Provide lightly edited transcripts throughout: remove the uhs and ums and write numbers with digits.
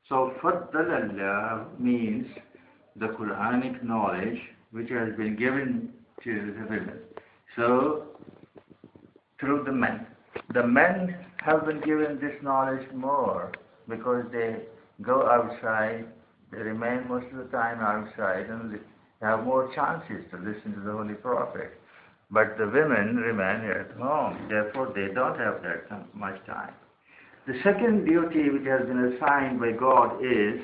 So Faddala means the Quranic knowledge which has been given to the women. So through the men. The men have been given this knowledge more because they go outside, they remain most of the time outside and have more chances to listen to the Holy Prophet. But the women remain at home, therefore they don't have that much time. The second duty which has been assigned by God is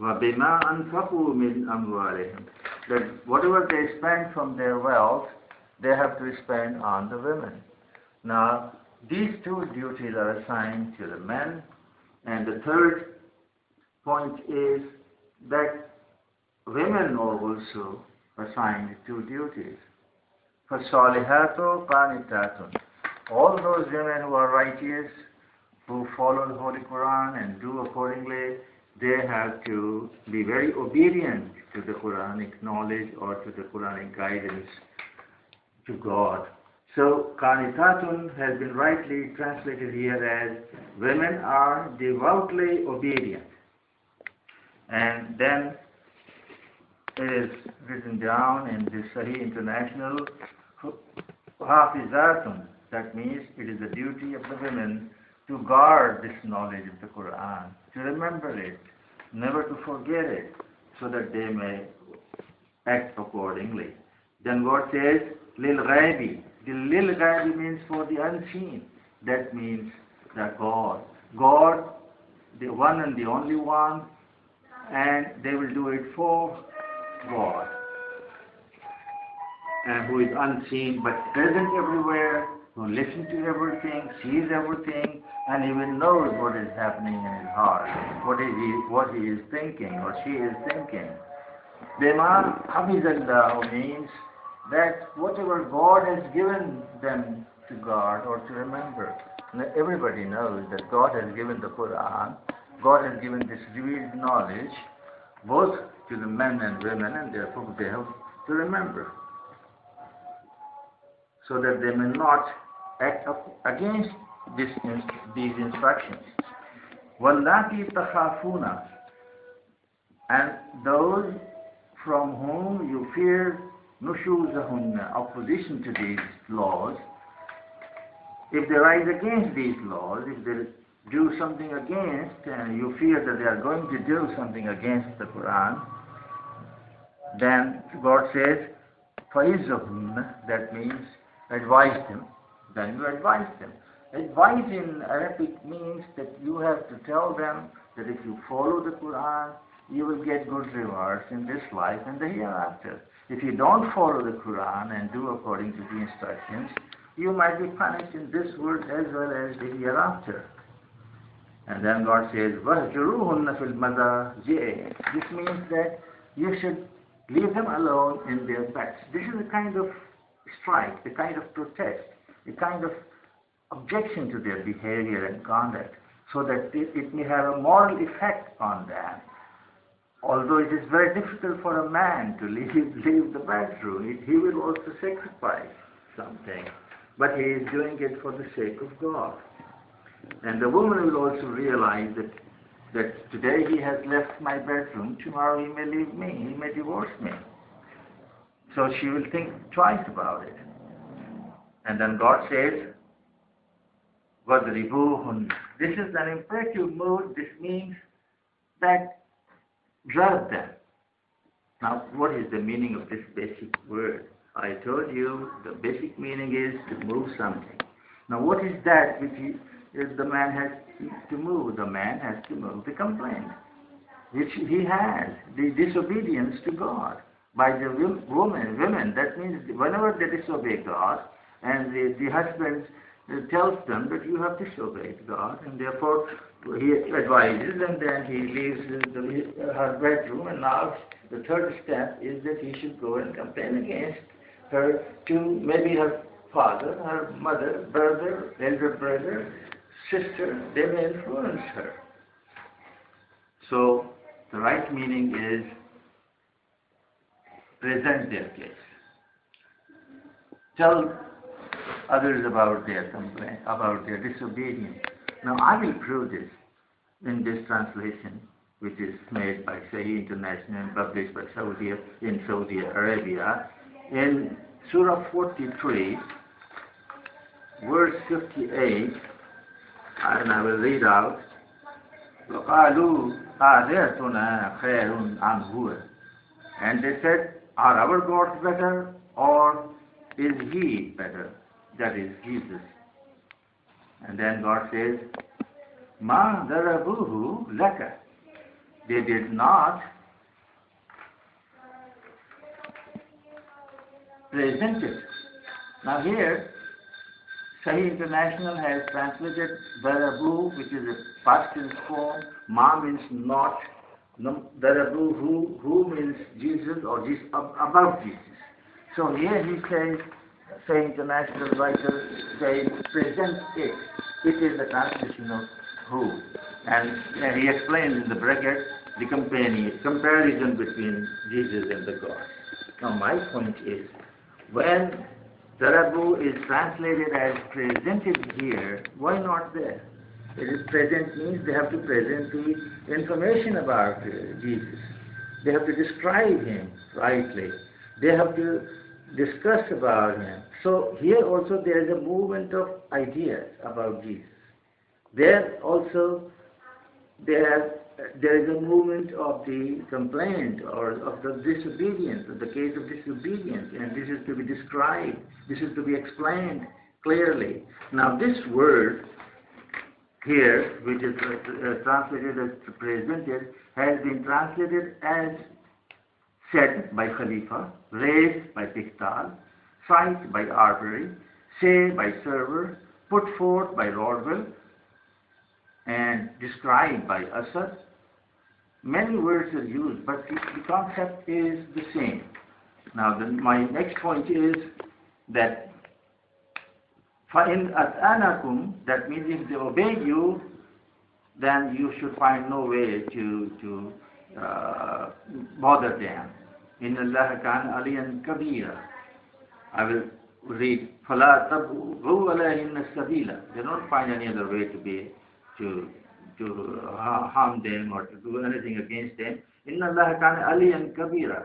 وَبِمَا أَنْفَقُوا مِنْ أَمْوَالِهِمْ, that whatever they spend from their wealth, they have to spend on the women. Now, these two duties are assigned to the men, and the third point is that women are also assigned two duties. فَالصَّالِحَاتُ قَانِتَاتٌ, all those women who are righteous, who follow the Holy Quran and do accordingly, they have to be very obedient to the Quranic knowledge or to the Quranic guidance to God. So, Qanitatun has been rightly translated here as women are devoutly obedient. And then it is written down in the Sahih International, Hafizatun, that means it is the duty of the women to guard this knowledge of the Quran, to remember it, never to forget it, so that they may act accordingly. Then God says, Lil Ghaibi. The Lil Ghaibi means for the unseen. That means that God, the one and the only one, and they will do it for God, and who is unseen but present everywhere, who listens to everything, sees everything, and even knows what is happening in his heart, what he is thinking or she is thinking. Bima Hafizallahu means that whatever God has given them to guard or to remember. Everybody knows that God has given the Quran, God has given this revealed knowledge both to the men and women, and therefore they have to remember, so that they may not act up against these instructions. وَاللَّاتِي تَخَافُونَ, and those from whom you fear nushuzahunna, opposition to these laws, if they rise against these laws, if they do something against, and you fear that they are going to do something against the Quran, then God says, فَإِذْهُنَّ, that means advise them. Then you advise them. Advise in Arabic means that you have to tell them that if you follow the Quran, you will get good rewards in this life and the hereafter. If you don't follow the Quran and do according to the instructions, you might be punished in this world as well as the hereafter. And then God says, وَهْجُرُوهُنَّ فِي الْمَضَاجِعِ. This means that you should leave them alone in their beds. This is a kind of strike, a kind of protest, a kind of objection to their behavior and conduct, so that it may have a moral effect on them. Although it is very difficult for a man to leave the bedroom, he will also sacrifice something, but he is doing it for the sake of God. And the woman will also realize that today he has left my bedroom, tomorrow he may leave me, he may divorce me. So she will think twice about it. And then God says, وَضْرِبُوهُنَّ. This is an imperative mood. This means that drive them. Now, what is the meaning of this basic word? I told you the basic meaning is to move something. Now, what is that which the man has to move? The man has to move the complaint, which he has, the disobedience to God by the women. That means whenever they disobey God, and the husband tells them that you have disobeyed God, and therefore he advises, and then he leaves her bedroom, and now the third step is that he should go and complain against her to maybe her father, her mother, brother, elder brother, sister. They may influence her. So the right meaning is present their case. Tell others about their complaint, about their disobedience. Now I will prove this in this translation. which is made by Sahih International and published by Saudi Arabia, in Surah 43, verse 58, and I will read out, وَقَالُوا آلِهَتُنَا خَيْرٌ أَمْ هُوَ. And they said, are our gods better or is he better? That is Jesus. And then God says, مَا ضَرَبُوهُ لَكَ. They did not present it. Now here, Sahih International has translated Darabu, which is a past tense form. Ma means not. Darabu, who means Jesus or Jesus, above Jesus. So here he says, Sahih International writer says, present it. It is the translation of who. And he explains in the bracket the comparison between Jesus and the God. Now my point is, when Darabu is translated as presented here, why not there? It is present means they have to present the information about Jesus. They have to describe him rightly. They have to discuss about him. So here also there is a movement of ideas about Jesus. There also there is a movement of the complaint or of the disobedience, of the case of disobedience, and this is to be described, this is to be explained clearly. Now this word here, which is translated as presented, has been translated as said by Khalifa, raised by Pickthall, cite by Arbery, say by Server, put forth by Rodwell, and described by Assad. Many words are used, but the concept is the same. Now, my next point is that فَإِنْ أَتْأَنَكُمْ, that means if they obey you, then you should find no way to bother them. إِنَّ اللَّهَ كَانَ عَلِيًّا كَبِيرًا. I will read فَلَا تَبْغُوا عَلَيْهِنَّ السَّبِيلَ. They don't find any other way to harm them or to do anything against them. إِنَّ اللَّهَ كَانَ عَلِيًّا كَبِيرًا.